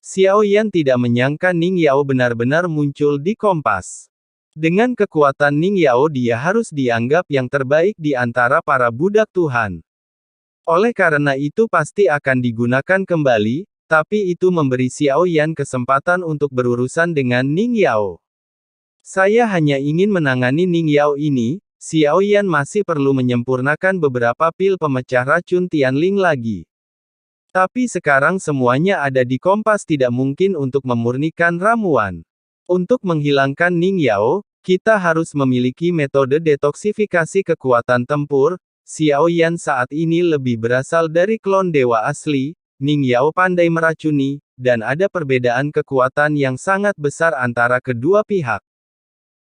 Xiao Yan tidak menyangka Ning Yao benar-benar muncul di Kompas. Dengan kekuatan Ning Yao dia harus dianggap yang terbaik di antara para budak Tuhan. Oleh karena itu pasti akan digunakan kembali, tapi itu memberi Xiao Yan kesempatan untuk berurusan dengan Ning Yao. Saya hanya ingin menangani Ning Yao ini, Xiao Yan masih perlu menyempurnakan beberapa pil pemecah racun Tianling lagi. Tapi sekarang semuanya ada di Kompas tidak mungkin untuk memurnikan ramuan. Untuk menghilangkan Ning Yao, kita harus memiliki metode detoksifikasi kekuatan tempur. Xiao Yan saat ini lebih berasal dari klon dewa asli, Ning Yao pandai meracuni, dan ada perbedaan kekuatan yang sangat besar antara kedua pihak.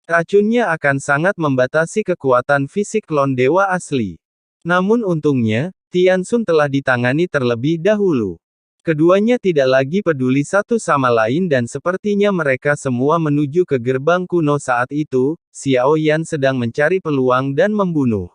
Racunnya akan sangat membatasi kekuatan fisik klon dewa asli. Namun untungnya, Tianxun telah ditangani terlebih dahulu. Keduanya tidak lagi peduli satu sama lain dan sepertinya mereka semua menuju ke gerbang kuno saat itu. Xiao Yan sedang mencari peluang dan membunuh.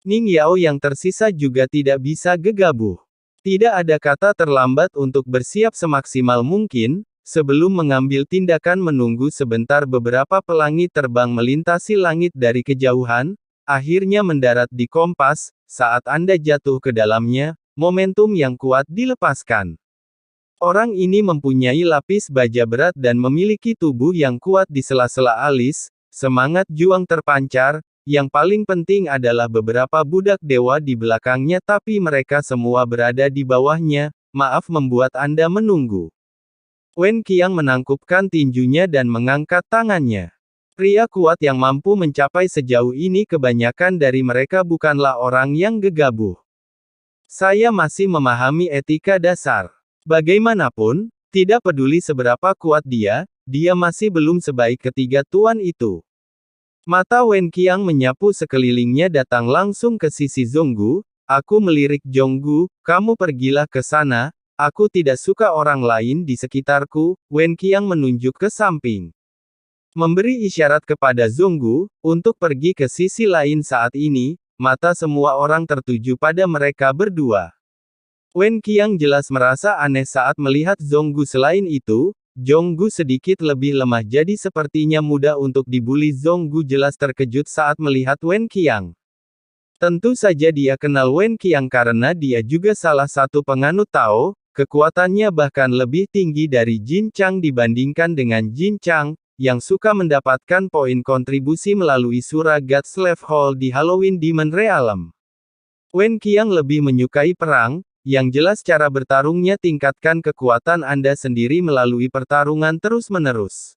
Ning Yao yang tersisa juga tidak bisa gegabah. Tidak ada kata terlambat untuk bersiap semaksimal mungkin. Sebelum mengambil tindakan menunggu sebentar beberapa pelangi terbang melintasi langit dari kejauhan, akhirnya mendarat di Kompas. Saat Anda jatuh ke dalamnya, momentum yang kuat dilepaskan. Orang ini mempunyai lapis baja berat dan memiliki tubuh yang kuat di sela-sela alis, semangat juang terpancar, yang paling penting adalah beberapa budak dewa di belakangnya tapi mereka semua berada di bawahnya, maaf membuat Anda menunggu. Wen Qiang menangkupkan tinjunya dan mengangkat tangannya. Pria kuat yang mampu mencapai sejauh ini kebanyakan dari mereka bukanlah orang yang gegabah. Saya masih memahami etika dasar. Bagaimanapun, tidak peduli seberapa kuat dia masih belum sebaik ketiga tuan itu. Mata Wen Qiang menyapu sekelilingnya datang langsung ke sisi Zhonggu. Aku melirik Zhonggu, kamu pergilah ke sana, aku tidak suka orang lain di sekitarku. Wen Qiang menunjuk ke samping. Memberi isyarat kepada Zhonggu, untuk pergi ke sisi lain saat ini, mata semua orang tertuju pada mereka berdua. Wen Qiang jelas merasa aneh saat melihat Zhonggu selain itu, Zhonggu sedikit lebih lemah jadi sepertinya mudah untuk dibuli. Zhonggu jelas terkejut saat melihat Wen Qiang. Tentu saja dia kenal Wen Qiang karena dia juga salah satu penganut Tao, kekuatannya bahkan lebih tinggi dari Jin Chang dibandingkan dengan Jin Chang, yang suka mendapatkan poin kontribusi melalui Surah God Slave Hall di Halloween Demon Realm. Wen Qiang lebih menyukai perang, yang jelas cara bertarungnya tingkatkan kekuatan Anda sendiri melalui pertarungan terus-menerus.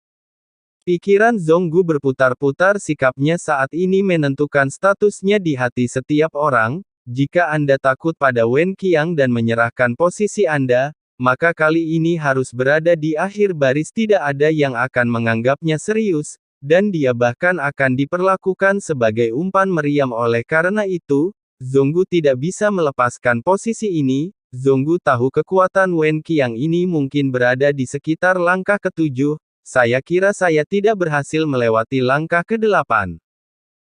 Pikiran Zhonggu berputar-putar sikapnya saat ini menentukan statusnya di hati setiap orang. Jika Anda takut pada Wen Qiang dan menyerahkan posisi Anda, maka kali ini harus berada di akhir baris. Tidak ada yang akan menganggapnya serius, dan dia bahkan akan diperlakukan sebagai umpan meriam. Oleh karena itu, Zhonggu tidak bisa melepaskan posisi ini. Zhonggu tahu kekuatan Wen Qiang ini mungkin berada di sekitar langkah ke-7, saya kira saya tidak berhasil melewati langkah ke-8.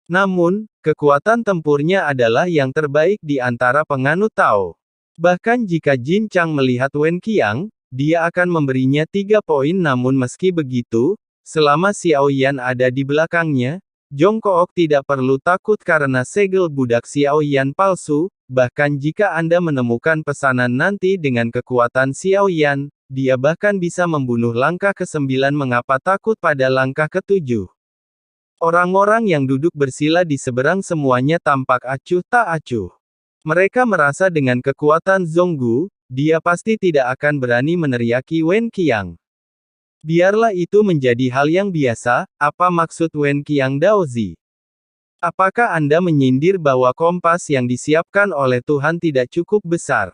Namun, kekuatan tempurnya adalah yang terbaik di antara penganut Tao. Bahkan jika Jin Chang melihat Wen Qiang, dia akan memberinya 3 poin. Namun meski begitu, selama Xiao Yan ada di belakangnya, Jongkook tidak perlu takut karena segel budak Xiao Yan palsu. Bahkan jika Anda menemukan pesanan nanti dengan kekuatan Xiao Yan, dia bahkan bisa membunuh langkah ke-9. Mengapa takut pada langkah ke-7? Orang-orang yang duduk bersila di seberang semuanya tampak acuh tak acuh. Mereka merasa dengan kekuatan Zhonggu, dia pasti tidak akan berani meneriaki Wen Qiang. Biarlah itu menjadi hal yang biasa. Apa maksud Wen Qiang Daozi? Apakah Anda menyindir bahwa kompas yang disiapkan oleh Tuhan tidak cukup besar?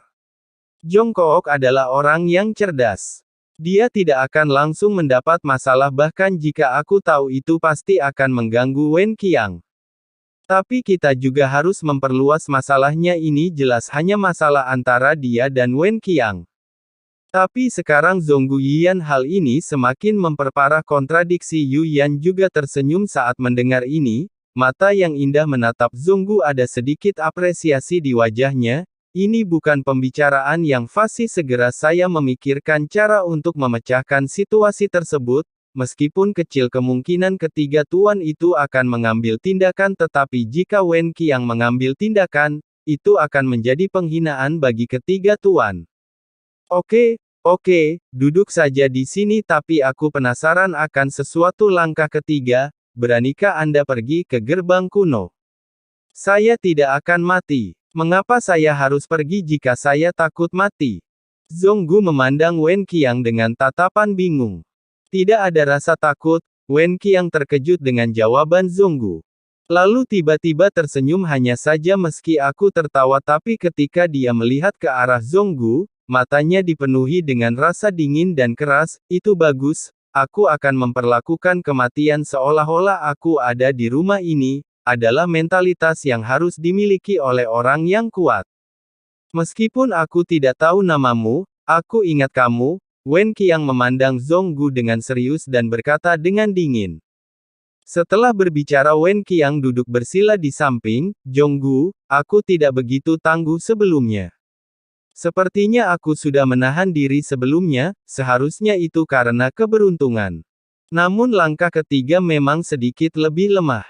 Jongkook adalah orang yang cerdas. Dia tidak akan langsung mendapat masalah bahkan jika aku tahu itu pasti akan mengganggu Wen Qiang. Tapi kita juga harus memperluas masalahnya. Ini jelas hanya masalah antara dia dan Wen Qiang. Tapi sekarang Zhonggu Yiyan hal ini semakin memperparah kontradiksi. Yu Yan juga tersenyum saat mendengar ini, mata yang indah menatap Zhonggu ada sedikit apresiasi di wajahnya. Ini bukan pembicaraan yang fasih. Segera saya memikirkan cara untuk memecahkan situasi tersebut, meskipun kecil kemungkinan ketiga tuan itu akan mengambil tindakan, tetapi jika Wen Qiang mengambil tindakan, itu akan menjadi penghinaan bagi ketiga tuan. Oke, duduk saja di sini, tapi aku penasaran akan sesuatu. Langkah ketiga, beranikah Anda pergi ke gerbang kuno? Saya tidak akan mati. Mengapa saya harus pergi jika saya takut mati? Zhonggu memandang Wen Qiang dengan tatapan bingung. Tidak ada rasa takut. Wen Qiang terkejut dengan jawaban Zhonggu. Lalu tiba-tiba tersenyum hanya saja meski aku tertawa, tapi ketika dia melihat ke arah Zhonggu, matanya dipenuhi dengan rasa dingin dan keras. Itu bagus, aku akan memperlakukan kematian seolah-olah aku ada di rumah ini, adalah mentalitas yang harus dimiliki oleh orang yang kuat. Meskipun aku tidak tahu namamu, aku ingat kamu. Wen Qiang memandang Zhonggu dengan serius dan berkata dengan dingin. Setelah berbicara, Wen Qiang duduk bersila di samping Zhonggu. Aku tidak begitu tangguh sebelumnya. Sepertinya aku sudah menahan diri sebelumnya, seharusnya itu karena keberuntungan. Namun langkah ketiga memang sedikit lebih lemah.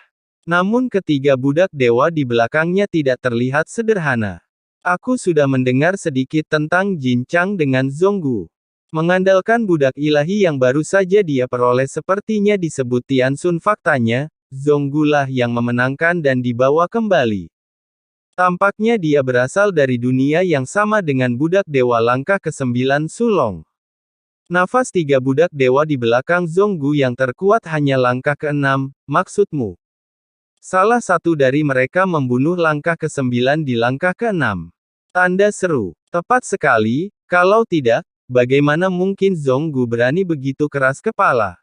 Namun ketiga budak dewa di belakangnya tidak terlihat sederhana. Aku sudah mendengar sedikit tentang Jin Chang dengan Zhonggu. Mengandalkan budak ilahi yang baru saja dia peroleh, sepertinya disebut Tianxun. Faktanya, Zhonggu lah yang memenangkan dan dibawa kembali. Tampaknya dia berasal dari dunia yang sama dengan budak dewa. Langkah ke-9 Sulong. Nafas tiga budak dewa di belakang Zhonggu yang terkuat. Hanya langkah ke-6, maksudmu? Salah satu dari mereka membunuh. Langkah ke-9 di langkah ke-6. Tanda seru. Tepat sekali, kalau tidak, bagaimana mungkin Zhonggu berani begitu keras kepala?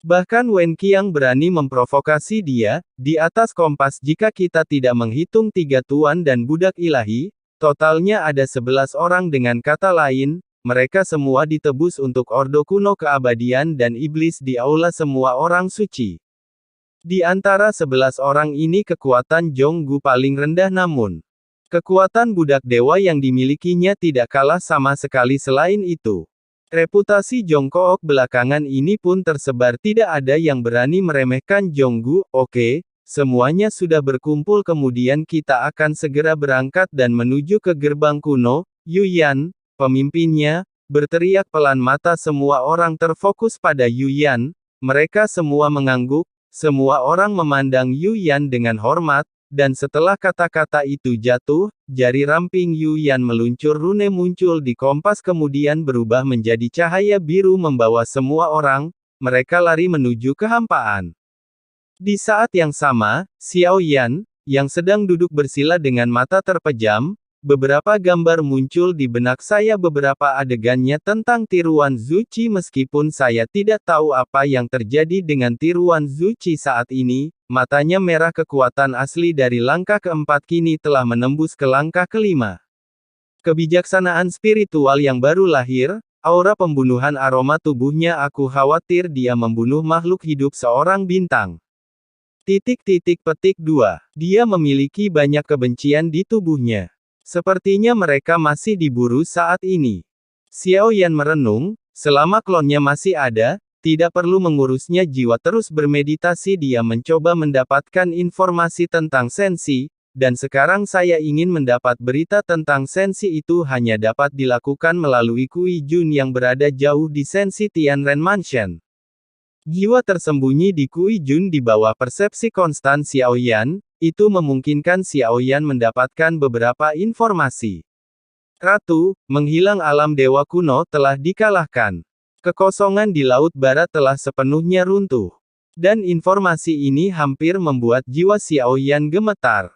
Bahkan Wen Qiang berani memprovokasi dia. Di atas kompas, jika kita tidak menghitung tiga tuan dan budak ilahi, totalnya ada 11 orang. Dengan kata lain, mereka semua ditebus untuk Ordo Kuno Keabadian dan Iblis di aula semua orang suci. Di antara 11 orang ini kekuatan Zhonggu paling rendah, namun kekuatan budak dewa yang dimilikinya tidak kalah sama sekali. Selain itu, reputasi Jongkook belakangan ini pun tersebar. Tidak ada yang berani meremehkan Zhonggu. Oke, semuanya sudah berkumpul, kemudian kita akan segera berangkat dan menuju ke gerbang kuno. Yu Yan, pemimpinnya, berteriak pelan. Mata semua orang terfokus pada Yu Yan. Mereka semua mengangguk. Semua orang memandang Yu Yan dengan hormat. Dan setelah kata-kata itu jatuh, jari ramping Yu Yan meluncur. Rune muncul di kompas kemudian berubah menjadi cahaya biru membawa semua orang. Mereka lari menuju kehampaan. Di saat yang sama, Xiao Yan, yang sedang duduk bersila dengan mata terpejam, beberapa gambar muncul di benak saya. Beberapa adegannya tentang tiruan Zuci. Meskipun saya tidak tahu apa yang terjadi dengan tiruan Zuci saat ini, matanya merah. Kekuatan asli dari langkah keempat kini telah menembus ke langkah kelima. Kebijaksanaan spiritual yang baru lahir, aura pembunuhan aroma tubuhnya. Aku khawatir dia membunuh makhluk hidup seorang bintang. Petik 2. Dia memiliki banyak kebencian di tubuhnya. Sepertinya mereka masih diburu saat ini. Xiao Yan merenung, selama klonnya masih ada, tidak perlu mengurusnya. Jiwa terus bermeditasi. Dia mencoba mendapatkan informasi tentang Sensi, dan sekarang saya ingin mendapat berita tentang Sensi. Itu hanya dapat dilakukan melalui Kui Jun yang berada jauh di Sensi Tianren Mansion. Jiwa tersembunyi di Kui Jun di bawah persepsi konstan Xiao Yan. Itu memungkinkan Xiao Yan mendapatkan beberapa informasi. Ratu, menghilang alam dewa kuno telah dikalahkan. Kekosongan di Laut Barat telah sepenuhnya runtuh. Dan informasi ini hampir membuat jiwa Xiao Yan gemetar.